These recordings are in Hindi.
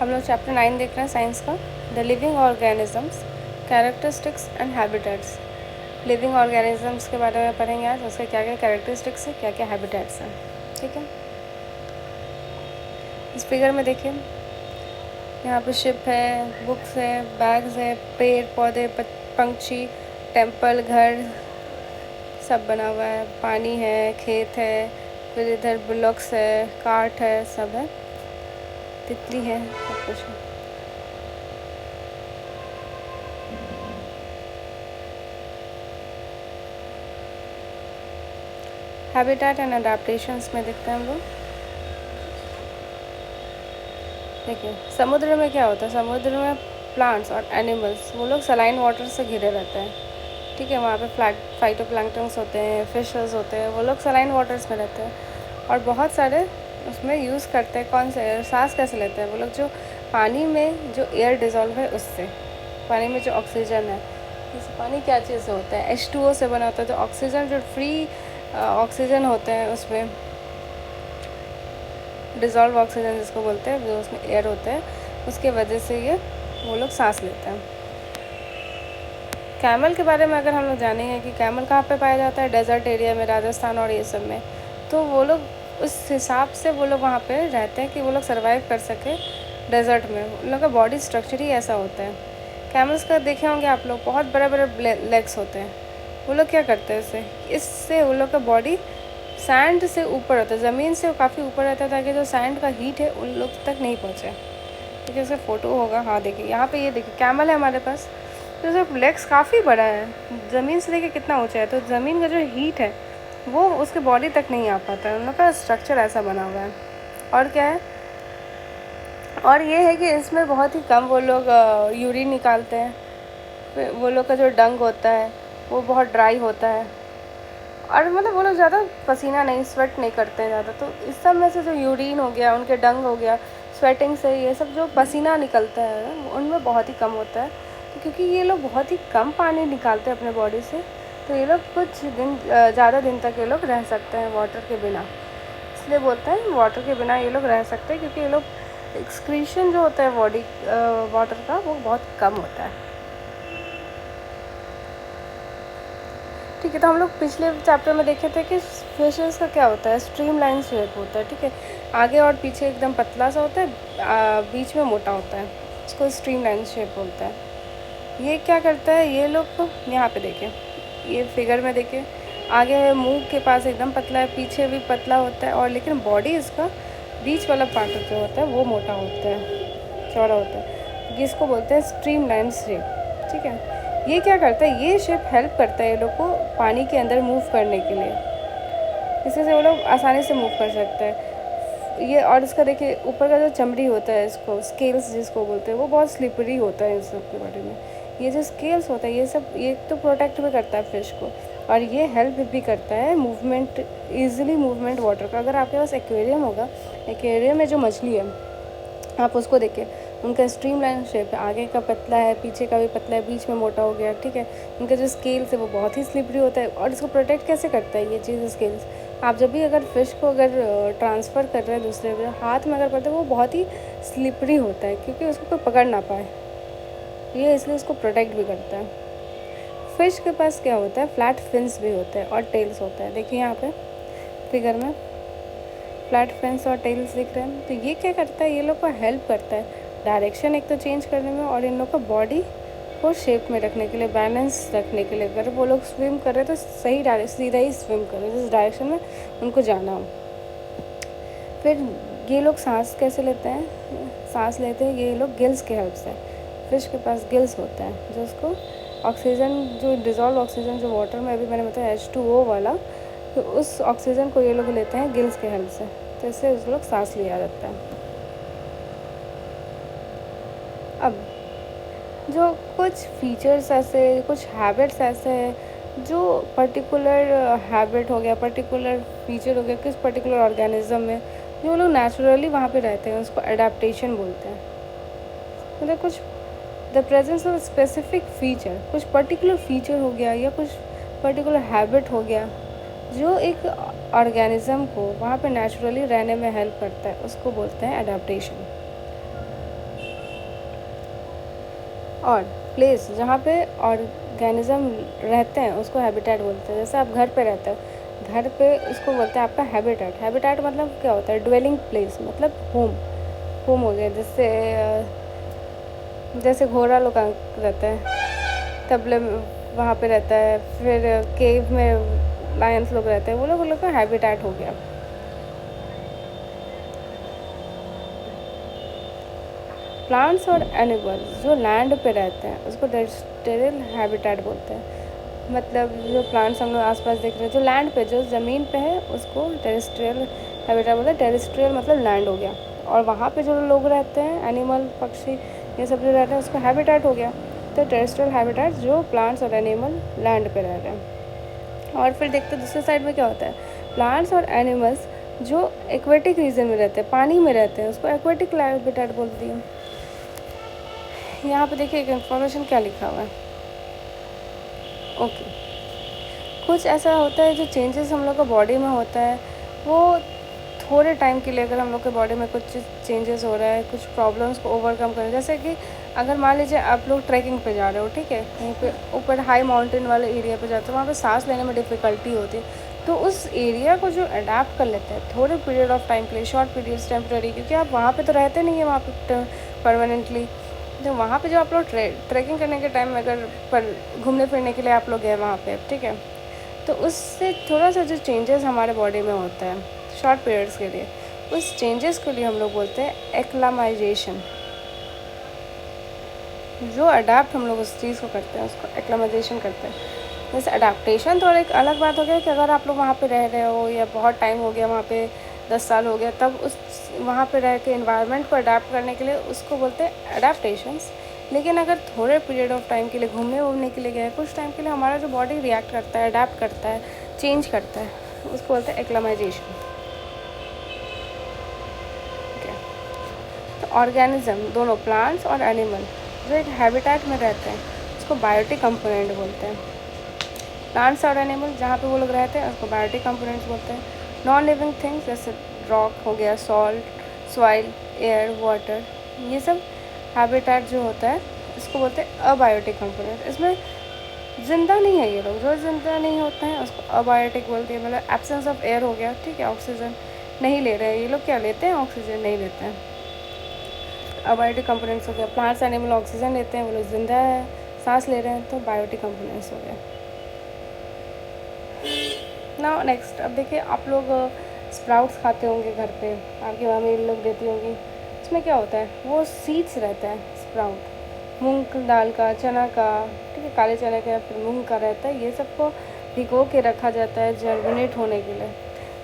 हम लोग चैप्टर 9 देख रहे हैं साइंस का, the living organisms, characteristics and habitats. Living organisms के बारे में पढ़ेंगे आज, उसके क्या क्या कैरेक्टरिस्टिक्स है, क्या क्या हैबिटेट्स हैं। ठीक है, इस फिगर में देखिए, यहाँ पे शिप है, बुक्स है, बैग्स है, पेड़ पौधे, पंछी, टेम्पल, घर सब बना हुआ है, पानी है, खेत है, फिर इधर ब्लॉक्स है, कार्ट है, सब है, तितली है, सब कुछ है। हैबिटेट एंड अडेप्टेशंस में देखते हैं हम लोग। देखिए, समुद्र में क्या होता है, समुद्र में प्लांट्स और एनिमल्स वो लोग सलाइन वाटर से घिरे रहते हैं। ठीक है, वहाँ पे फाइटोप्लैंक्टन्स होते हैं, फिशेस होते हैं, वो लोग सलाइन वाटर्स में रहते हैं और बहुत सारे उसमें यूज़ करते हैं। कौन से, सांस कैसे लेते हैं वो लोग, जो पानी में जो एयर डिज़ोल्व है उससे, पानी में जो ऑक्सीजन है, जैसे पानी क्या चीज़ से होता है, H2O से बना होता है, तो ऑक्सीजन जो फ्री ऑक्सीजन होते हैं उसमें, डिज़ोल्व ऑक्सीजन जिसको बोलते हैं, जो उसमें एयर होता है, उसके वजह से ये वो लोग सांस लेते हैं। कैमल के बारे में अगर हम लोग जानेंगे कि कैमल कहाँ पे पाया जाता है, डेजर्ट एरिया में, राजस्थान और ये सब में, तो वो लोग उस हिसाब से वो लोग वहाँ पे रहते हैं कि वो लोग सर्वाइव कर सके डेजर्ट में। उन लोग का बॉडी स्ट्रक्चर ही ऐसा होता है। कैमल्स का देखे होंगे आप लोग, बहुत बड़े बड़े लेग्स होते हैं। वो लोग क्या करते हैं, इससे वो लोग का बॉडी सैंड से ऊपर होता है, ज़मीन से काफ़ी ऊपर रहता है, ताकि जो सैंड का हीट है उन लोग तक नहीं पहुँचे। ठीक है, उसका फ़ोटो होगा, हाँ देखिए यहाँ पे, ये देखिए कैमल है हमारे पास, तो उसका लेग्स काफ़ी बड़ा है, ज़मीन से देखिए कितना ऊंचा है, तो ज़मीन का जो हीट है वो उसके बॉडी तक नहीं आ पाता है। उन लोग का स्ट्रक्चर ऐसा बना हुआ है। और क्या है, और ये है कि इसमें बहुत ही कम वो लोग यूरिन निकालते हैं। वो लोग का जो डंग होता है वो बहुत ड्राई होता है, और मतलब वो लोग ज़्यादा पसीना नहीं, स्वेट नहीं करते हैं ज़्यादा। तो इस सब में से जो यूरिन हो गया, उनके डंग हो गया, स्वेटिंग से ये सब जो पसीना निकलता है उनमें बहुत ही कम होता है। तो क्योंकि ये लोग बहुत ही कम पानी निकालते हैं अपने बॉडी से, तो ये लोग कुछ दिन, ज़्यादा दिन तक ये लोग रह सकते हैं वाटर के बिना। इसलिए बोलते हैं वाटर के बिना ये लोग रह सकते हैं, क्योंकि ये लोग एक्सक्रीशन जो होता है बॉडी वाटर का वो बहुत कम होता है। ठीक है, तो हम लोग पिछले चैप्टर में देखे थे कि फिशेस का क्या होता है, स्ट्रीम लाइन शेप होता है। ठीक है, आगे और पीछे एकदम पतला सा होता है, बीच में मोटा होता है, इसको स्ट्रीम लाइन शेप बोलता है। ये क्या करता है, ये लोग को यहाँ पे देखें, ये फिगर में देखें, आगे मुंह के पास एकदम पतला है, पीछे भी पतला होता है, और लेकिन बॉडी इसका बीच वाला पार्ट जो होता है वो मोटा होता है, चौड़ा होता है। इसको बोलते हैं स्ट्रीम लाइन शेप। ठीक है, ये क्या करता है, ये शेप हेल्प करता है ये लोग को पानी के अंदर मूव करने के लिए, इससे वो लोग आसानी से मूव कर सकते हैं। ये, और इसका देखिए ऊपर का जो चमड़ी होता है, इसको स्केल्स जिसको बोलते हैं, वो बहुत स्लिपरी होता है। इन सब के बारे में, ये जो स्केल्स होता है, ये सब, ये तो प्रोटेक्ट भी करता है फिश को, और ये हेल्प भी करता है मूवमेंट, ईजिली मूवमेंट वाटर का। अगर आपके पास एक्वेरियम होगा, एक्वेरियम में जो मछली है आप उसको देखिए, उनका स्ट्रीम लाइन शेप है, आगे का पतला है, पीछे का भी पतला है, बीच में मोटा हो गया। ठीक है, उनका जो स्केल्स है वो बहुत ही स्लिपरी होता है, और इसको प्रोटेक्ट कैसे करता है ये चीज़, स्केल्स। आप जब भी अगर फ़िश को अगर ट्रांसफ़र कर रहे हैं दूसरे पे, हाथ में अगर करते हैं, वो बहुत ही स्लिपरी होता है, क्योंकि उसको कोई पकड़ ना पाए, ये इसलिए उसको प्रोटेक्ट भी करता है। फ़िश के पास क्या होता है, फ्लैट फिन्स भी होते हैं और टेल्स होता है। देखिए यहाँ पे फिगर में फ्लैट फिन्स और टेल्स दिख रहे हैं। तो ये क्या करता है, ये लोग को हेल्प करता है डायरेक्शन एक तो चेंज करने में, और इन लोग का बॉडी को शेप में रखने के लिए, बैलेंस रखने के लिए। अगर वो लोग स्विम कर रहे हैं तो सही डायरेक्शन, सीधा ही स्विम करें जिस डायरेक्शन में उनको जाना हो। फिर ये लोग सांस कैसे लेते हैं, सांस लेते हैं ये लोग गिल्स के हेल्प से। फिश के पास गिल्स होता है जो उसको ऑक्सीजन, जो डिज़ोल्व ऑक्सीजन जो वाटर में अभी मैंने बताया H2O वाला, तो उस ऑक्सीजन को ये लोग लेते हैं गिल्स के हेल्प से, तो इससे उस लोग सांस लिया जाता है। अब जो कुछ फीचर्स ऐसे, कुछ हैबिट्स ऐसे हैं, जो पर्टिकुलर हैबिट हो गया, पर्टिकुलर फीचर हो गया किस पर्टिकुलर ऑर्गेनिज्म में, जो लोग नेचुरली वहाँ पे रहते हैं, उसको एडाप्टेशन बोलते हैं। मतलब कुछ the presence of specific feature, कुछ पर्टिकुलर फीचर हो गया या कुछ पर्टिकुलर हैबिट हो गया जो एक ऑर्गेनिज्म को वहाँ पे नेचुरली रहने में हेल्प करता है, उसको बोलते हैं एडाप्टेशन। और प्लेस जहाँ पे ऑर्गेनिज्म रहते हैं उसको हैबिटेट बोलते हैं। जैसे आप घर पे रहते हो, घर पे उसको बोलते हैं आपका हैबिटेट। हैबिटेट मतलब क्या होता है? ड्वेलिंग प्लेस, मतलब होम। होम हो गया, जैसे घोड़ा लोग रहते हैं, तबले में वहाँ पे रहता है। फिर केव में लायंस लोग रहते हैं, वो लोग का हैबिटेट हो गया। प्लांट्स और एनिमल्स जो लैंड पे रहते हैं उसको टेरेस्ट्रियल हैबिटेट बोलते हैं। मतलब जो प्लांट्स हम लोग आसपास देख रहे हैं, जो लैंड पे, जो ज़मीन पे है, उसको टेरेस्ट्रियल हैबिटेट बोलते हैं। टेरेस्ट्रियल मतलब लैंड हो गया। और वहाँ पे जो लोग रहते हैं, एनिमल, पक्षी, ये सब जो रहते हैं, उसका हैबिटेट हो गया। तो टेरेस्ट्रियल हैबिटेट जो प्लांट्स और एनिमल लैंड पे रह रहे हैं। और फिर देखते हैं दूसरे साइड में क्या होता है। प्लांट्स और एनिमल्स जो एक्वेटिक रीजन में रहते हैं, पानी में रहते हैं, उसको एक्वेटिक हैबिटेट बोलती है। यहाँ पे देखिए एक इन्फॉर्मेशन क्या लिखा हुआ है। ओके, कुछ ऐसा होता है जो चेंजेस हम लोग का बॉडी में होता है, वो थोड़े टाइम के लिए, अगर हम लोग के बॉडी में कुछ चेंजेस हो रहा है, कुछ प्रॉब्लम्स को ओवरकम करें। जैसे कि अगर मान लीजिए आप लोग ट्रैकिंग पे जा रहे हो, ठीक है, कहीं पे ऊपर हाई माउंटेन वाले एरिया पे जाते हो, वहाँ पे सांस लेने में डिफ़िकल्टी होती है, तो उस एरिया को जो अडाप्ट कर लेते हैं थोड़े पीरियड ऑफ टाइम के लिए, शॉर्ट पीरियड्स, टेम्प्रेरी, क्योंकि आप वहाँ पे तो रहते नहीं है वहाँ पे परमानेंटली। तो वहाँ पे जो आप लोग ट्रैकिंग करने के टाइम अगर पर घूमने फिरने के लिए आप लोग गए वहाँ पे, ठीक है, तो उससे थोड़ा सा जो चेंजेस हमारे बॉडी में होता है शॉर्ट पीरियड्स के लिए, उस चेंजेस के लिए हम लोग बोलते हैं एक्लामाइजेशन। जो अडाप्ट हम लोग उस चीज़ को करते हैं उसको एक्लामाइजेशन करते हैं। जैसे अडाप्टेशन तो एक अलग बात हो गया कि अगर आप लोग वहाँ पे रह रहे हो या बहुत टाइम हो गया वहाँ पे, 10 साल हो गया, तब उस वहाँ पे रह के इन्वायरमेंट को अडाप्ट करने के लिए उसको बोलते हैं अडाप्टेशंस। लेकिन अगर थोड़े पीरियड ऑफ टाइम के लिए घूमने वूमने के लिए गए, कुछ टाइम के लिए हमारा जो बॉडी रिएक्ट करता है, अडाप्ट करता है, चेंज करता है, उसको बोलते हैं एक्लामाइजेशन। ठीक है, तो ऑर्गेनिज्म दोनों प्लांट्स और एनिमल जो एक हैबिटेट में रहते हैं उसको बायोटिक कंपोनेंट बोलते हैं। प्लांट्स और एनिमल जहाँ पे वो लोग रहते हैं उसको बायोटिक कंपोनेंट्स बोलते हैं। नॉन लिविंग थिंग्स जैसे रॉक हो गया, सॉल्ट, सॉइल, एयर, वाटर, ये सब हैबिटेट जो होता है इसको बोलते हैं अबायोटिक कंपोनेंट। इसमें ज़िंदा नहीं है ये लोग, जो ज़िंदा नहीं होते हैं उसको अबायोटिक बोलते हैं। मतलब एब्सेंस ऑफ एयर हो गया, ठीक है, ऑक्सीजन नहीं ले रहे हैं ये लोग, क्या लेते हैं? ऑक्सीजन नहीं लेते हैं। अबायोटिक कंपोनेंट्स हो गया, प्लांट्स एनिमल ऑक्सीजन लेते हैं, वो लोग ज़िंदा है, सांस ले रहे हैं, तो बायोटिक कंपोनेंट्स हो गया। ना नेक्स्ट, अब देखिए आप लोग स्प्राउट्स खाते होंगे घर पे, आपकी मम्मी लोग देती होंगी। इसमें क्या होता है? वो सीड्स रहता है स्प्राउट, मूंग दाल का, चना का, ठीक है, काले चने का, फिर मूंग का रहता है। ये सबको भिगो के रखा जाता है जर्मिनेट होने के लिए।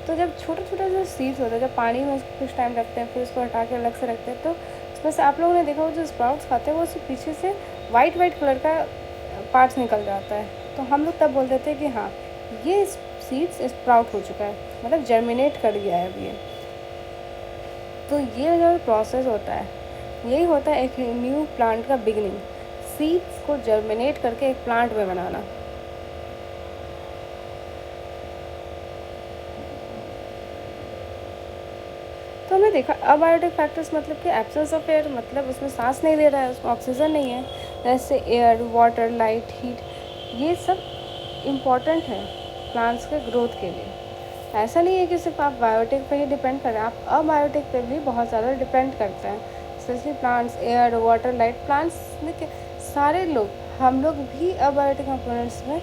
तो जब छोटा छोटा जो सीड्स होता है, जब पानी में उसको कुछ टाइम रखते हैं, फिर उसको हटा के अलग से रखते हैं, तो उसमें से आप लोगों ने देखा हो जो स्प्राउट्स खाते हैं वो उसके पीछे से वाइट कलर का पार्ट्स निकल जाता है। तो हम लोग तब बोल देते हैं कि हाँ, ये सीड्स स्प्राउट हो चुका है, मतलब जर्मिनेट कर गया है अभी ये। तो ये जो प्रोसेस होता है, यही होता है एक न्यू प्लांट का बिगिनिंग, सीड्स को जर्मिनेट करके एक प्लांट में बनाना। तो हमने देखा अबायोटिक फैक्टर्स मतलब कि एब्सेंस ऑफ एयर, मतलब उसमें सांस नहीं ले रहा है, उसमें ऑक्सीजन नहीं है। जैसे एयर, वाटर, लाइट, हीट, ये सब इम्पॉर्टेंट है प्लांट्स के ग्रोथ के लिए। ऐसा नहीं है कि सिर्फ आप बायोटिक पे ही डिपेंड करें, आप अबायोटिक पे भी बहुत ज़्यादा डिपेंड करते हैं। Specially plants, air, water, light, plants देखिए सारे लोग, हम लोग भी अबायोटिक कंपोनेंट्स में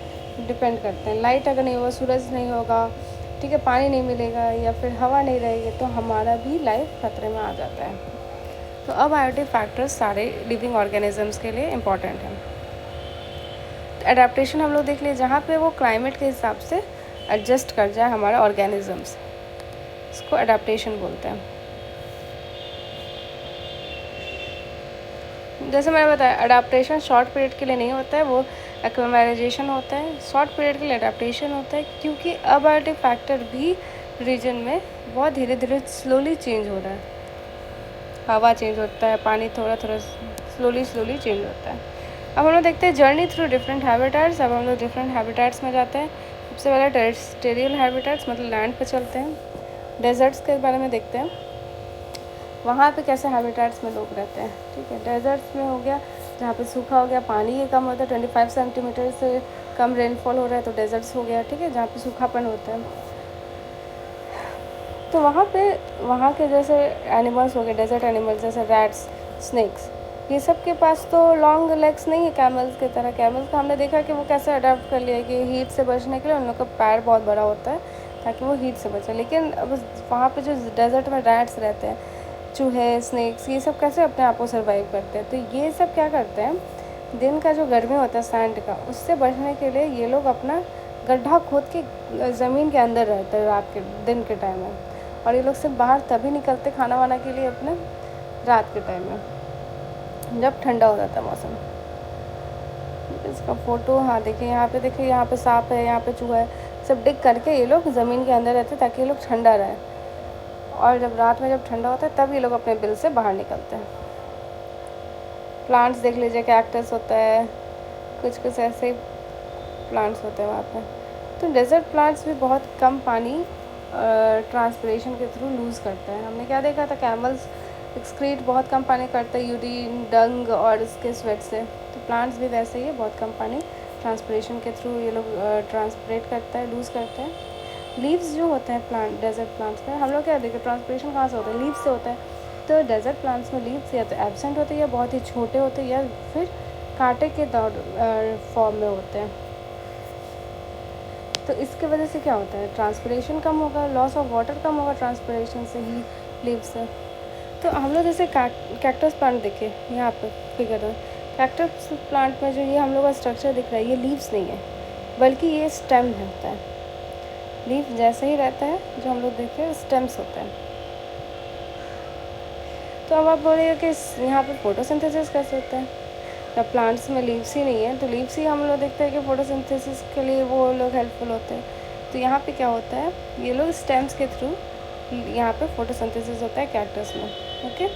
डिपेंड करते हैं। लाइट अगर नहीं होगा, सूरज नहीं होगा, ठीक है, पानी नहीं मिलेगा या फिर हवा नहीं रहेगी, तो हमारा भी लाइफ खतरे में आ जाता है। तो अबायोटिक फैक्टर्स सारे लिविंग ऑर्गेनिजम्स के लिए इम्पॉर्टेंट हैं। एडाप्टेशन हम लोग देख लिए, जहाँ पे वो क्लाइमेट के हिसाब से एडजस्ट कर जाए हमारा ऑर्गेनिजम्स, इसको एडाप्टेशन बोलते हैं। जैसे मैंने बताया, अडाप्टेशन शॉर्ट पीरियड के लिए नहीं होता है, वो एक्लिमेटाइजेशन होता है। शॉर्ट पीरियड के लिए अडाप्टेशन होता है, क्योंकि अबायोटिक फैक्टर भी रीजन में बहुत धीरे धीरे स्लोली चेंज हो रहा है। हवा चेंज होता है, पानी थोड़ा थोड़ा स्लोली चेंज होता है। अब हम लोग देखते हैं जर्नी थ्रू डिफरेंट हैबिटेट्स। अब हम लोग डिफरेंट हैबिटेट्स में जाते हैं। सबसे पहले टेरेस्ट्रियल हैबिटेट्स, मतलब लैंड पे चलते हैं। डेजर्ट्स के बारे में देखते हैं, वहाँ पे कैसे हैबिटेट्स में लोग रहते हैं। ठीक है, डेजर्ट्स में हो गया जहाँ पे सूखा हो गया, पानी ये कम होता है, 25 सेंटीमीटर से कम रेनफॉल हो रहा है तो डेजर्ट्स हो गया, ठीक है, जहाँ पे सूखापन होता है। तो वहाँ के जैसे एनिमल्स हो गए, डेजर्ट एनिमल्स जैसे रैट्स, स्नेक्स, ये सब के पास तो लॉन्ग लेग्स नहीं है कैमल्स की तरह। कैमल्स का हमने देखा कि वो कैसे अडाप्ट कर लिया कि हीट से बचने के लिए उन लोग का पैर बहुत बड़ा होता है ताकि वो हीट से बचे। लेकिन अब वहाँ पे जो डेजर्ट में रैट्स रहते हैं, चूहे, स्नेक्स, ये सब कैसे अपने आप को सर्वाइव करते हैं? तो ये सब क्या करते हैं, दिन का जो गर्मी होता है सैंड का, उससे बचने के लिए ये लोग अपना गड्ढा खोद के ज़मीन के अंदर रहते हैं रात के दिन के टाइम में। और ये लोग सिर्फ बाहर तभी निकलते खाना वाना के लिए अपने रात के टाइम में जब ठंडा हो जाता है मौसम। इसका फ़ोटो, हाँ देखिए यहाँ पे, देखिए यहाँ पे सांप है, यहाँ पे चूहा है, सब डिग करके ये लोग ज़मीन के अंदर रहते हैं ताकि ये लोग ठंडा रहे। और जब रात में जब ठंडा होता है तब ये लोग अपने बिल से बाहर निकलते हैं। प्लांट्स देख लीजिए, कैक्टस होता है, कुछ कुछ ऐसे प्लांट्स होते हैं वहाँ पे। तो डेजर्ट प्लांट्स भी बहुत कम पानी ट्रांसपिरेशन के थ्रू लूज़ करते हैं। हमने क्या देखा था, कैमल्स एक्सक्रीट बहुत कम पानी करते हैं यूरिन, डंग और इसके स्वेट से। तो प्लांट्स भी वैसे ही है, बहुत कम पानी ट्रांसपिरेशन के थ्रू ये लोग ट्रांसपिरेट करता है, लूज़ करते हैं। लीव्स जो होते हैं प्लांट, डेजर्ट प्लांट्स में हम लोग क्या देखें, ट्रांसपिरेशन कहाँ से होता है, लीव्स से होता है। तो डेजर्ट प्लांट्स में लीव्स या तो एब्सेंट होते हैं या बहुत ही छोटे होते हैं या फिर कांटे के फॉर्म में होते हैं। तो इसके वजह से क्या होता है, ट्रांसपिरेशन कम होगा, लॉस ऑफ वाटर कम होगा ट्रांसपिरेशन से ही, लीव्स से। तो हम लोग जैसे कैक्टस प्लांट देखे यहाँ पे फिगर में, कैक्टस प्लांट में जो ये हम लोग का स्ट्रक्चर दिख रहा है, ये लीव्स नहीं है बल्कि ये स्टेम रहता है। लीव जैसे ही रहता है जो हम लोग देखे स्टेम्स होते हैं। तो अब आप बोलेंगे कि यहाँ पे फोटोसिंथेसिस कैसे होता है, जब प्लांट्स में लीव्स ही नहीं है तो लीव्स ही हम लोग देखते हैं कि फोटोसिंथेसिस के लिए वो लोग हेल्पफुल होते हैं। तो यहाँ पे क्या होता है, ये लोग स्टेम्स के थ्रू यहाँ पे फोटोसिंथेसिस होता है कैक्टस में। ओके,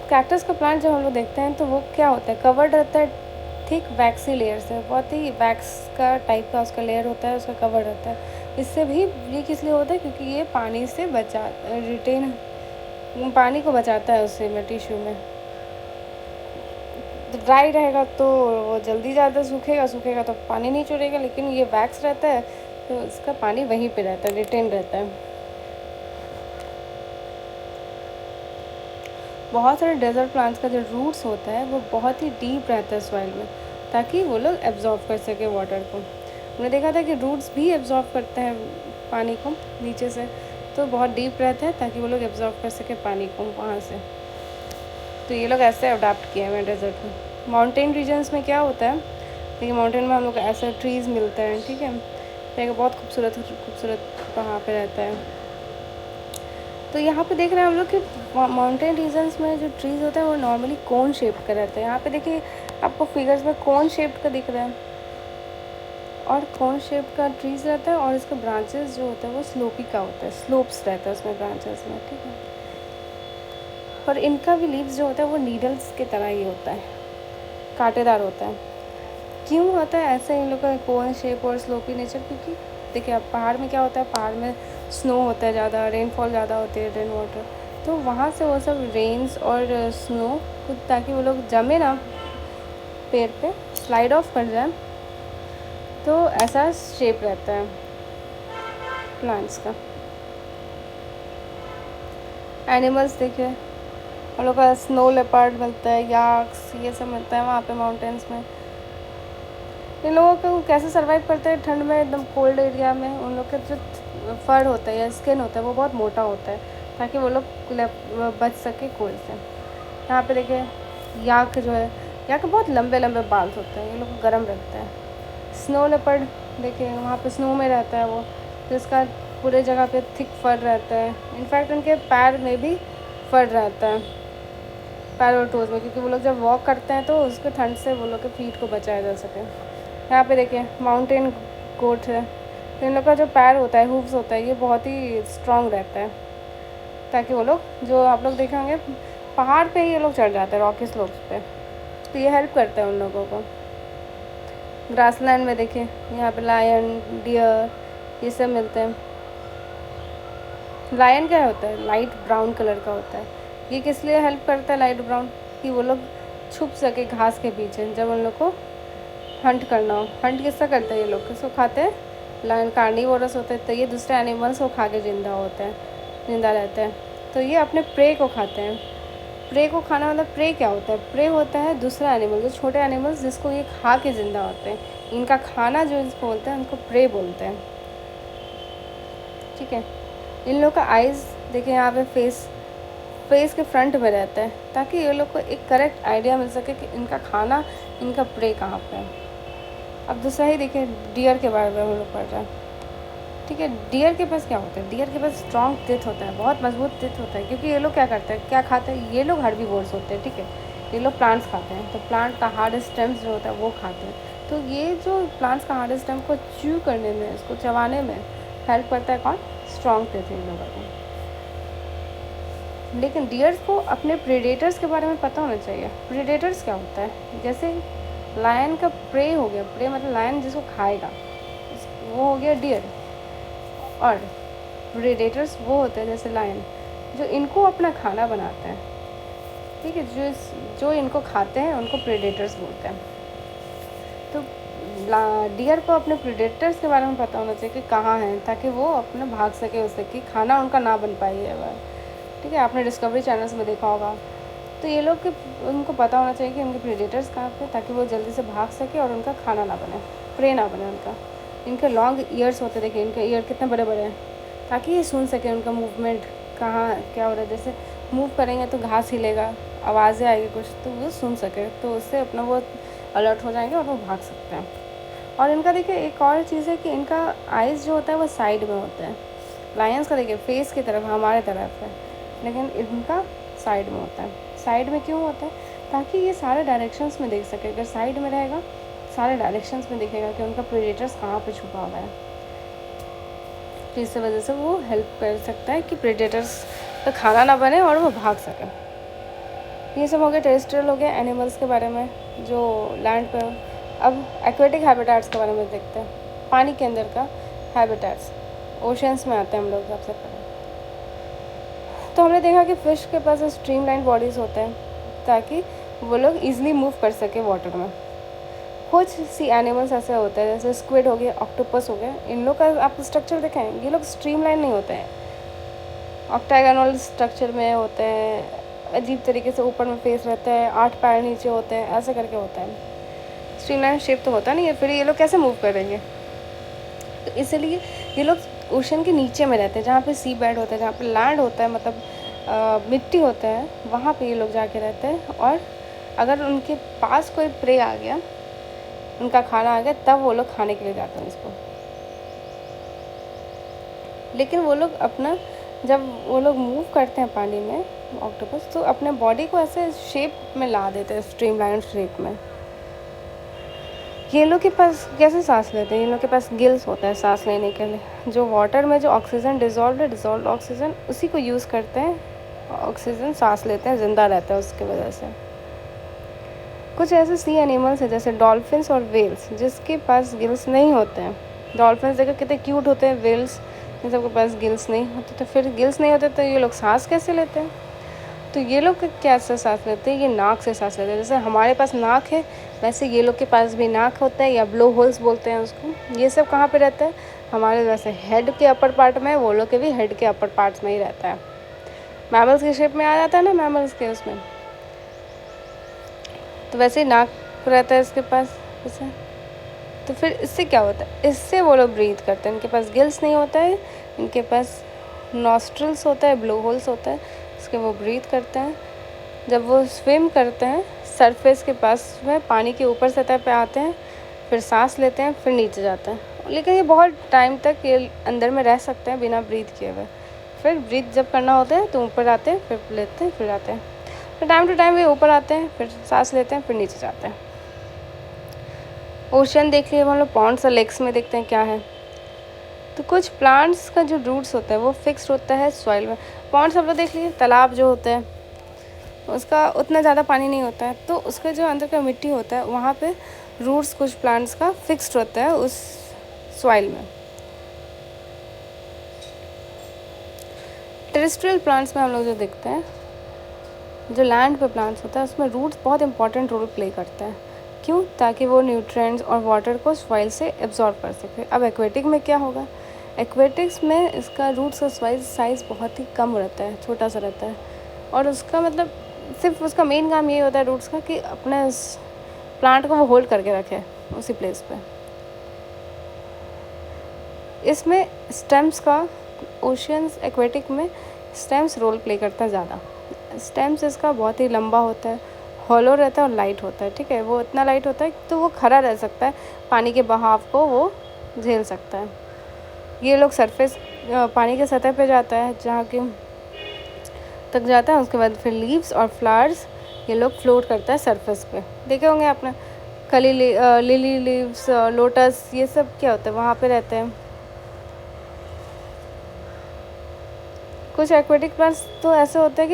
कैक्टस का प्लांट जब हम लोग देखते हैं तो वो क्या होता है, कवर्ड रहता है थिक वैक्सी लेयर से, बहुत ही वैक्स का टाइप का उसका लेयर होता है, उसका कवर रहता है। इससे भी ये किस लिए होता है, क्योंकि ये पानी से रिटेन पानी को बचाता है उससे में, टिश्यू में। तो ड्राई रहेगा तो वो जल्दी ज़्यादा सूखेगा, सूखेगा तो पानी नहीं छोड़ेगा, लेकिन ये वैक्स रहता है तो इसका पानी वहीं पे रहता है, रिटेन रहता है। बहुत सारे डेजर्ट प्लांट्स का जो रूट्स होता है वो बहुत ही डीप रहता है सॉइल में, ताकि वो लोग एब्जॉर्ब कर सके वाटर को। हमने देखा था कि रूट्स भी एब्जॉर्ब करते हैं पानी को नीचे से, तो बहुत डीप रहता है ताकि वो लोग एब्जॉर्ब कर सके पानी को वहाँ से। तो ये लोग ऐसे अडाप्ट किए हुए हैं डेजर्ट में। माउंटेन रीजन्स में क्या होता है, देखिए माउंटेन में हम लोग को ऐसे ट्रीज़ मिलते हैं, ठीक है, तो बहुत खूबसूरत खूबसूरत वहाँ पे रहता है। तो यहाँ पे देख रहे हैं हम लोग कि माउंटेन रीजन्स में जो ट्रीज़ होते हैं वो नॉर्मली कोन शेप्ड का रहता है। यहाँ पे देखिए आपको फिगर्स में कोन शेप्ड का दिख रहा है, और कोन शेप्ड का ट्रीज़ रहता है, और इसका ब्रांचेस जो होता है वो स्लोपी का होता है, स्लोप्स रहता है उसमें ब्रांचेस में, ठीक है। और इनका भी लीव्स जो होता है वो नीडल्स की तरह ही होता है, कांटेदार होता है। क्यों होता है ऐसे इन लोग का कोन शेप और स्लोपी नेचर, क्योंकि देखिए अब पहाड़ में क्या होता है, पहाड़ में स्नो होता है ज़्यादा, रेनफॉल ज़्यादा होती है, रेन वाटर, तो वहाँ से वो सब रेन्स और स्नो ताकि वो लोग जमे ना पेड़ पे, स्लाइड ऑफ कर जाए, तो ऐसा शेप रहता है प्लांट्स का। एनिमल्स देखिए हम लोग का स्नो लेपर्ड मिलता है, याक्स, ये सब मिलता है वहाँ पे माउंटेन्स में। इन लोगों को कैसे सर्वाइव करते हैं ठंड में, एकदम कोल्ड एरिया में, उन लोग का जो फर होता है या स्किन होता है वो बहुत मोटा होता है ताकि वो लोग बच सके कोल्ड से। यहाँ पे देखिए याक जो है, याक के बहुत लंबे लंबे बाल होते हैं, ये लोग को गर्म रखता है। स्नो लेपर्ड देखिए वहाँ पे स्नो में रहता है वो, तो इसका पूरे जगह पे थिक फर रहता है, इनफैक्ट उनके पैर में भी फर रहता है, पैर और टोज में, क्योंकि वो लोग जब वॉक करते हैं तो उसके ठंड से वो लोग के फीट को बचाया जा सके। यहाँ पे देखिए माउंटेन गोट है, तो इन लोग का जो पैर होता है, हूव्स होता है, ये बहुत ही स्ट्रॉन्ग रहता है ताकि वो लोग, जो आप लोग देखे होंगे पहाड़ पे ही ये लोग चढ़ जाते हैं, रॉकी स्लोप्स पे, तो ये हेल्प करता है उन लोगों को। ग्रासलैंड में देखिए यहाँ पे लायन, डियर, ये सब मिलते हैं। लायन क्या होता है, लाइट ब्राउन कलर का होता है, ये किस लिए हेल्प करता है लाइट ब्राउन, कि वो लोग छुप सके घास के पीछे जब उन लोग को हंट करना हो। हंट किसका करते हैं ये लोग, किसको खाते हैं, लायन कार्निवोरस होते हैं, तो ये दूसरे एनिमल्स को खा के जिंदा होते हैं, जिंदा रहते हैं। तो ये अपने प्रे को खाते हैं। प्रे को खाना मतलब प्रे क्या होता है, प्रे होता है दूसरा एनिमल, जो छोटे एनिमल्स जिसको ये खा के ज़िंदा होते हैं, इनका खाना जो इसको बोलते हैं उनको प्रे बोलते हैं। ठीक है, इन लोग का आइज़ देखिए यहाँ पे फेस के फ्रंट में रहता है, ताकि ये लोग को एक करेक्ट आइडिया मिल सके कि इनका खाना, इनका प्रे कहाँ पे है। अब दूसरा ही देखिए, डियर के बारे में हम लोग पढ़ रहे हैं। ठीक है, डियर के पास क्या होता है, डियर के पास स्ट्रॉन्ग टीथ होता है, बहुत मजबूत टीथ होता है, क्योंकि ये लोग क्या करते हैं, क्या खाते हैं, ये लोग हर्बीवोर्स होते हैं। ठीक है, ये लोग प्लांट्स खाते हैं, तो प्लांट का हार्ड स्टेम्स जो होता है वो खाते हैं। तो ये जो प्लांट्स का हार्ड स्टेम को च्यू करने में, इसको चबाने में हेल्प करता है कौन, स्ट्रॉन्ग टीथ इन लोगों को। लेकिन डियर्स को अपने प्रेडेटर्स के बारे में पता होना चाहिए। प्रेडेटर्स क्या होता है, जैसे लायन का प्रे हो गया, प्रे मतलब लायन जिसको खाएगा वो हो गया डियर, और प्रेडेटर्स वो होते हैं जैसे लायन जो इनको अपना खाना बनाते हैं। ठीक है, जो इनको खाते हैं उनको प्रेडेटर्स बोलते हैं। तो डियर को अपने प्रेडेटर्स के बारे में पता होना चाहिए कि कहाँ हैं, ताकि वो अपना भाग सके उससे, कि खाना उनका ना बन पाए ये बार। ठीक है, आपने डिस्कवरी चैनल्स में देखा होगा। तो ये लोग के उनको पता होना चाहिए कि उनके प्रेडेटर्स कहाँ पे, ताकि वो जल्दी से भाग सके और उनका खाना ना बने, प्रे ना बने उनका। इनके लॉन्ग ईयर्स होते, देखिए इनके ईयर कितने बड़े बड़े हैं, ताकि ये सुन सके उनका मूवमेंट कहाँ क्या हो रहा है। जैसे मूव करेंगे तो घास हिलेगा, आवाज़ें आएगी कुछ, तो वो सुन सके, तो उससे अपना वो अलर्ट हो जाएंगे और वो भाग सकते हैं। और इनका देखिए एक और चीज़ है कि इनका आइज़ जो होता है वो साइड में होता है। लायंस का देखिए फेस की तरफ, हमारे तरफ है, लेकिन इनका साइड में होता है। साइड में क्यों होता है, ताकि ये सारे डायरेक्शंस में देख सके। अगर साइड में रहेगा सारे डायरेक्शंस में दिखेगा कि उनका प्रेडेटर्स कहाँ पे छुपा हुआ है, तो इस वजह से वो हेल्प कर सकता है कि प्रेडेटर्स का खाना ना बने और वो भाग सके। ये सब हो गया टेरेस्ट्रियल, हो गया एनिमल्स के बारे में जो लैंड पर। अब एक्वेटिक हैबिटेट्स के बारे में देखते हैं, पानी के अंदर का हैबिटेट्स, ओशंस में आते हैं हम लोग सबसे पहले। तो हमने देखा कि फ़िश के पास स्ट्रीमलाइन बॉडीज़ होते हैं, ताकि वो लोग ईज़िली मूव कर सके वाटर में। कुछ सी एनिमल्स ऐसे होते हैं, जैसे स्क्विड हो गए, ऑक्टोपस हो गए, इन लोग का आप स्ट्रक्चर देखें, ये लोग स्ट्रीमलाइन नहीं होते हैं, ऑक्टागोनल स्ट्रक्चर में होते हैं, अजीब तरीके से ऊपर में फेस रहता है, 8 पैर नीचे होते हैं, ऐसे करके होता है। स्ट्रीमलाइन शेप तो होता नहीं है, फिर ये लोग कैसे मूव करेंगे। तो इसलिए ये लोग ओशन के नीचे में रहते हैं, जहाँ पे सी बेड होता है, जहाँ पे लैंड होता है, मतलब मिट्टी होता है, वहाँ पे ये लोग जाके रहते हैं। और अगर उनके पास कोई प्रे आ गया, उनका खाना आ गया, तब वो लोग खाने के लिए जाते हैं इसको। लेकिन वो लोग अपना, जब वो लोग मूव करते हैं पानी में ऑक्टोपस, तो अपने बॉडी को ऐसे शेप में ला देते हैं, स्ट्रीमलाइन शेप में। ये लोग के पास कैसे सांस लेते हैं, ये लोग के पास गिल्स होता है सांस लेने के लिए, जो वाटर में जो ऑक्सीजन डिज़ोल्व ऑक्सीजन उसी को यूज़ करते हैं, ऑक्सीजन सांस लेते हैं, ज़िंदा रहते हैं उसकी वजह से। कुछ ऐसे सी एनिमल्स हैं जैसे डॉल्फिन्स और वेल्स, जिसके पास गिल्स नहीं होते हैं। डॉल्फिन्स देखो कितने क्यूट होते हैं, वेल्स इन सबके पास गिल्स नहीं होते। तो फिर गिल्स नहीं होते तो ये लोग सांस कैसे लेते हैं, तो ये लोग कैसे सांस लेते हैं, ये नाक से सांस लेते हैं। जैसे हमारे पास नाक है, वैसे ये लोग के पास भी नाक होता है, या ब्लो होल्स बोलते हैं उसको। ये सब कहाँ पे रहता है, हमारे वैसे हेड के अपर पार्ट में, वो लोग के भी हेड के अपर पार्ट्स में ही रहता है। मैमल्स की शेप में आ जाता है ना, मैमल्स के उसमें, तो वैसे ही नाक रहता है इसके पास ऐसे। तो फिर इससे क्या होता है, इससे वो लोग ब्रीथ करते हैं। इनके पास गिल्स नहीं होता है, इनके पास नॉस्ट्रल्स होता है, ब्लो होल्स होता है, इसके वो ब्रीथ करते हैं। जब वो स्विम करते हैं सरफेस के पास में, पानी के ऊपर सतह पे आते हैं, फिर सांस लेते हैं, फिर नीचे जाते हैं। लेकिन ये बहुत टाइम तक ये अंदर में रह सकते हैं बिना ब्रीथ किए हुए। फिर ब्रीथ जब करना होता है तो ऊपर आते हैं, फिर लेते हैं, फिर आते हैं। फिर टाइम टू टाइम ये ऊपर आते हैं, फिर सांस लेते हैं, फिर नीचे जाते हैं। ओशन देख लिए हम लोग, पॉन्ड्स और लेक्स में देखते हैं क्या है। तो कुछ प्लांट्स का जो रूट्स होता है वो फिक्स्ड होता है सॉइल में। पॉन्ड्स हम लोग देख लिए, तालाब जो होता है उसका उतना ज़्यादा पानी नहीं होता है, तो उसका जो अंदर का मिट्टी होता है वहाँ पे रूट्स कुछ प्लांट्स का फिक्स्ड होता है उस सॉइल में। टेरेस्ट्रियल प्लांट्स में हम लोग जो देखते हैं, जो लैंड पे प्लांट्स होता है उसमें रूट्स बहुत इंपॉर्टेंट रोल प्ले करते हैं। क्यों? ताकि वो न्यूट्रिएंट्स और वाटर को सॉइल से एब्जॉर्ब कर सके। अब एक्वेटिक में क्या होगा? एक्वेटिक्स में इसका रूट्स का साइज़ बहुत ही कम रहता है, छोटा सा रहता है, और उसका मतलब सिर्फ उसका मेन काम ये होता है रूट्स का कि अपने उस प्लांट को वो होल्ड करके रखे उसी प्लेस पे। इसमें स्टेम्स का, ओशियंस एक्वेटिक में स्टेम्स रोल प्ले करता है ज़्यादा। स्टेम्स इसका बहुत ही लंबा होता है, हॉलो रहता है और लाइट होता है, ठीक है। वो इतना लाइट होता है तो वो खड़ा रह सकता है, पानी के बहाव को वो झेल सकता है। ये लोग सरफेस पानी के सतह पे जाता है जहाँ के तक जाता है, उसके बाद फिर लीव्स और फ्लावर्स ये लोग फ्लोट करता है सरफेस पे। देखे होंगे आपने लिली लीव्स, लोटस, ये सब क्या होता है वहाँ पे रहते हैं। कुछ एक्वेटिक प्लांट्स तो ऐसे होते हैं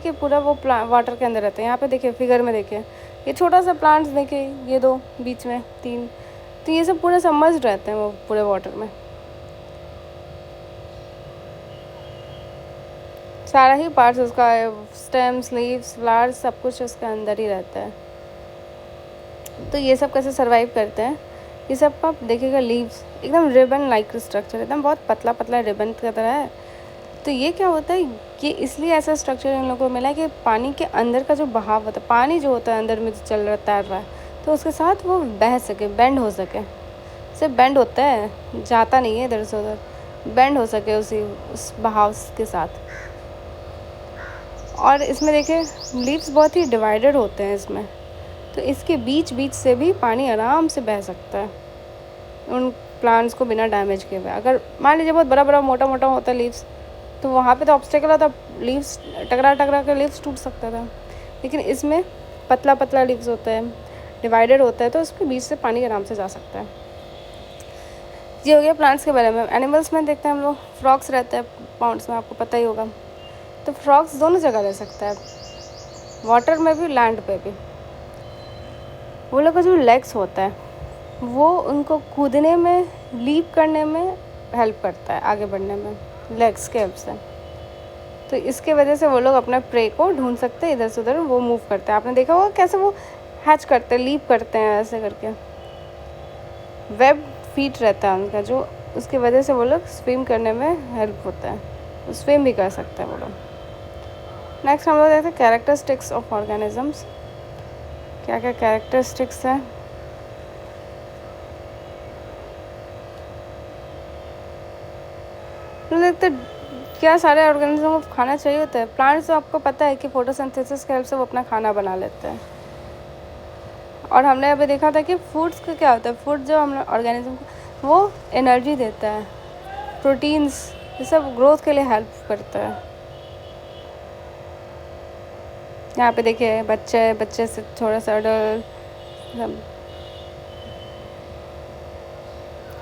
कि पूरा वो प्लांट वाटर के अंदर रहते हैं। यहाँ पे देखिए, फिगर में देखिए, ये छोटा सा प्लांट्स देखिए, ये 2 बीच में 3, तो ये सब पूरे सबमर्ज्ड रहते हैं वो पूरे वाटर में। सारा ही पार्ट्स उसका, स्टेम्स, लीव्स, फ्लावर्स, सब कुछ उसके अंदर ही रहता है। तो ये सब कैसे सर्वाइव करते हैं? ये सब आप देखिएगा, लीव्स एकदम रिबन लाइक स्ट्रक्चर, एकदम बहुत पतला पतला रिबन की तरह है। तो ये क्या होता है, ये इसलिए ऐसा स्ट्रक्चर इन लोगों को मिला है कि पानी के अंदर का जो बहाव होता है, पानी जो होता है अंदर में जो चल रहा है, तैर रहा है, तो उसके साथ वो बह सके, बेंड हो सके। सिर्फ बेंड होता है, जाता नहीं है इधर से उधर, बेंड हो सके उस बहाव के साथ। और इसमें देखिए लीव्स बहुत ही डिवाइडेड होते हैं इसमें, तो इसके बीच बीच से भी पानी आराम से बह सकता है उन प्लांट्स को बिना डैमेज किए हुए। अगर मान लीजिए बहुत बड़ा बड़ा मोटा मोटा होता है लीव्स, तो वहाँ पे तो ऑब्स्टेकल होता, लीव्स टकरा के लीव्स टूट सकता था। लेकिन इसमें पतला पतला लीव्स होता है, डिवाइडेड होता है, तो उसके बीच से पानी आराम से जा सकता है। ये हो गया प्लांट्स के बारे में। एनिमल्स में देखते हैं हम लोग, फ्रॉग्स रहते हैं पॉन्ड्स में, आपको पता ही होगा। तो फ्रॉग्स दोनों जगह रह सकता है, वाटर में भी, लैंड पे भी। वो लोग का जो लेग्स होता है वो उनको कूदने में, लीप करने में हेल्प करता है, आगे बढ़ने में, लेग्स के हेल्प से। तो इसके वजह से वो लोग अपना प्रे को ढूंढ सकते हैं, इधर से उधर वो मूव करते हैं। आपने देखा होगा कैसे वो हैच करते हैं, लीप करते हैं ऐसे करके। वेब फीट रहता है उनका, जो उसकी वजह से वो लोग स्विम करने में हेल्प होता है, स्विम भी कर सकते हैं वो लोग। नेक्स्ट हम लोग देखते हैं कैरेक्टरिस्टिक्स ऑफ ऑर्गेनिजम्स। क्या क्या कैरेक्टरिस्टिक्स हैं? देखते क्या सारे ऑर्गेनिज्म को खाना चाहिए होता है। प्लांट्स तो आपको पता है कि फोटोसिंथेसिस की हेल्प से वो अपना खाना बना लेते हैं। और हमने अभी देखा था कि फूड्स का क्या होता है, फूड जो हम ऑर्गेनिज्म को वो एनर्जी देता है, प्रोटीन्स, ये सब ग्रोथ के लिए हेल्प करता है। यहाँ पे देखिए बच्चे से थोड़ा सा अडल्ट,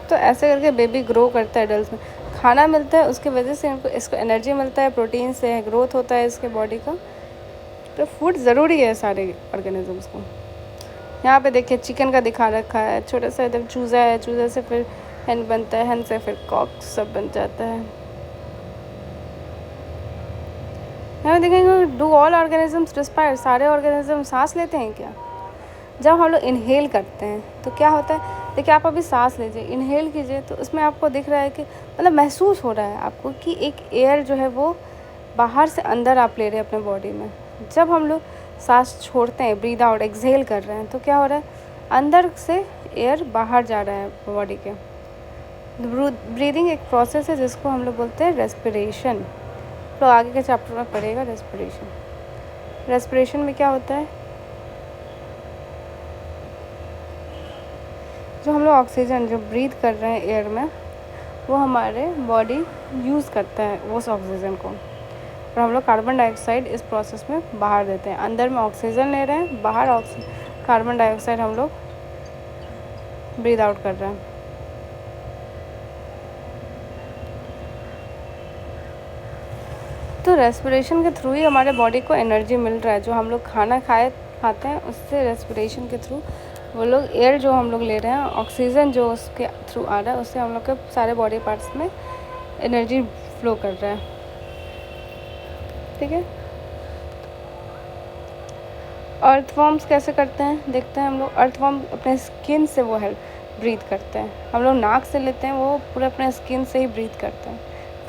तो ऐसे करके बेबी ग्रो करता है, एडल्ट में खाना मिलता है, उसकी वजह से इसको एनर्जी मिलता है, प्रोटीन से ग्रोथ होता है इसके बॉडी का। तो फूड ज़रूरी है सारे ऑर्गेनिजम्स को। यहाँ पे देखिए चिकन का दिखा रखा है, छोटा सा एकदम चूज़ा है, चूज़े से फिर हैन बनता है, हैन से फिर कॉक सब बन जाता है। यहाँ देखेंगे डू ऑल ऑर्गेनिजम्स रेस्पायर, सारे ऑर्गेनिज्म सांस लेते हैं क्या? जब हम लोग इनहेल करते हैं तो क्या होता है, देखिए आप अभी सांस लीजिए, इनहेल कीजिए, तो उसमें आपको दिख रहा है कि मतलब महसूस हो रहा है आपको कि एक एयर जो है वो बाहर से अंदर आप ले रहे हैं अपने बॉडी में। जब हम लोग सांस छोड़ते हैं, ब्रीद आउट, एक्सहेल कर रहे हैं, तो क्या हो रहा है, अंदर से एयर बाहर जा रहा है बॉडी के। ब्रीदिंग एक प्रोसेस है जिसको हम लोग बोलते हैं रेस्पिरेशन। तो आगे के चैप्टर में पढ़ेगा रेस्पिरेशन में क्या होता है, जो हम लोग ऑक्सीजन जो ब्रीथ कर रहे हैं एयर में, वो हमारे बॉडी यूज़ करता है उस ऑक्सीजन को, और हम लोग कार्बन डाइऑक्साइड इस प्रोसेस में बाहर देते हैं। अंदर में ऑक्सीजन ले रहे हैं, बाहर कार्बन डाइऑक्साइड हम लोग ब्रीथ आउट कर रहे हैं। तो रेस्पिरेशन के थ्रू ही हमारे बॉडी को एनर्जी मिल रहा है। जो हम लोग खाते हैं उससे रेस्पिरेशन के थ्रू वो लोग एयर जो हम लोग ले रहे हैं, ऑक्सीजन जो उसके थ्रू आ रहा है, उससे हम लोग के सारे बॉडी पार्ट्स में एनर्जी फ्लो कर रहा है, ठीक है। अर्थवॉर्म्स कैसे करते हैं देखते हैं हम लोग। अर्थवॉर्म अपने स्किन से वो हेल्प ब्रीथ करते हैं। हम लोग नाक से लेते हैं, वो पूरे अपने स्किन से ही ब्रीथ करते हैं।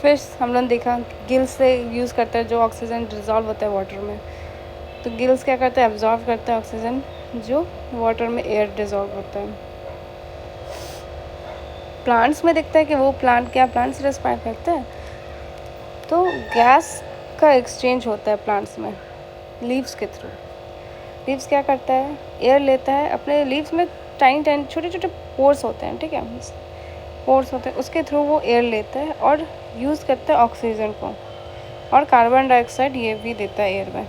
फिश हम लोग देखा गिल्स से यूज़ करते हैं, जो ऑक्सीजन डिज़ोल्व होता है वाटर में। तो गिल्स क्या करते हैं, एब्जॉर्व करते हैं ऑक्सीजन जो वाटर में एयर डिज़ोल्व होता है। प्लांट्स में देखते हैं कि वो प्लांट्स रेस्पायर करते हैं, तो गैस का एक्सचेंज होता है प्लांट्स में लीव्स के थ्रू। लीव्स क्या करता है, एयर लेता है अपने लीव्स में, टाइनी छोटे छोटे पोर्स होते हैं, ठीक है, पोर्स होते हैं, उसके थ्रू वो एयर लेता है और यूज़ करता है ऑक्सीजन को, और कार्बन डाइऑक्साइड ये भी देता है एयर में।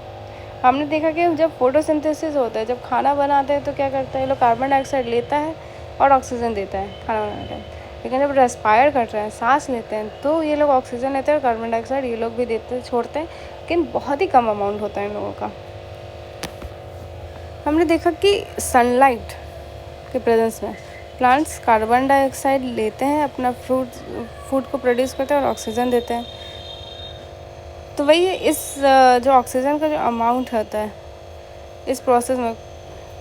हमने देखा कि जब फोटोसिंथेसिस होता है, जब खाना बनाते हैं, तो क्या करता है, ये लोग कार्बन डाइऑक्साइड लेता है और ऑक्सीजन देता है खाना बनाने टाइम। लेकिन जब रेस्पायर कर रहे हैं, सांस लेते हैं, तो ये लोग ऑक्सीजन लेते हैं और कार्बन डाइऑक्साइड ये लोग भी देते हैं, छोड़ते हैं, लेकिन बहुत ही कम अमाउंट होता है इन लोगों का। हमने देखा कि सनलाइट के प्रेजेंस में प्लांट्स कार्बन डाइऑक्साइड लेते हैं, अपना फूड को प्रोड्यूस करते हैं और ऑक्सीजन देते हैं। तो वही इस जो ऑक्सीजन का जो अमाउंट होता है इस प्रोसेस में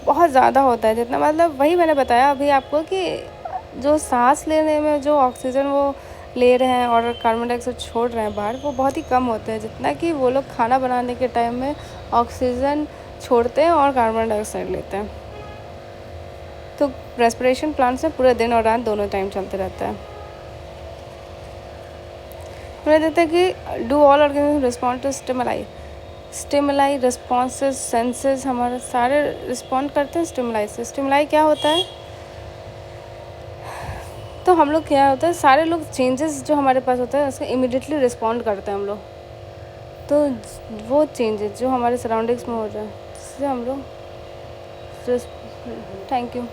बहुत ज़्यादा होता है, जितना मतलब वही मैंने बताया अभी आपको कि जो सांस लेने में जो ऑक्सीजन वो ले रहे हैं और कार्बन डाइऑक्साइड छोड़ रहे हैं बाहर, वो बहुत ही कम होते हैं, जितना कि वो लोग खाना बनाने के टाइम में ऑक्सीजन छोड़ते हैं और कार्बन डाइऑक्साइड लेते हैं। तो रेस्पिरेशन प्लांट्स में पूरे दिन और रात दोनों टाइम चलते रहता है। मैंने देखते हैं कि do all organism respond to stimuli responses senses, हमारे सारे रिस्पॉन्ड करते हैं स्टिमुलाई से। स्टिमुलाई क्या होता है, तो हम लोग क्या होता है, सारे लोग चेंजेस जो हमारे पास होता है उसको इमिडिएटली रिस्पॉन्ड करते हैं हम लोग। तो वो चेंजेस जो हमारे सराउंडिंग्स में हो रहा है, जिससे हम लोग, थैंक यू।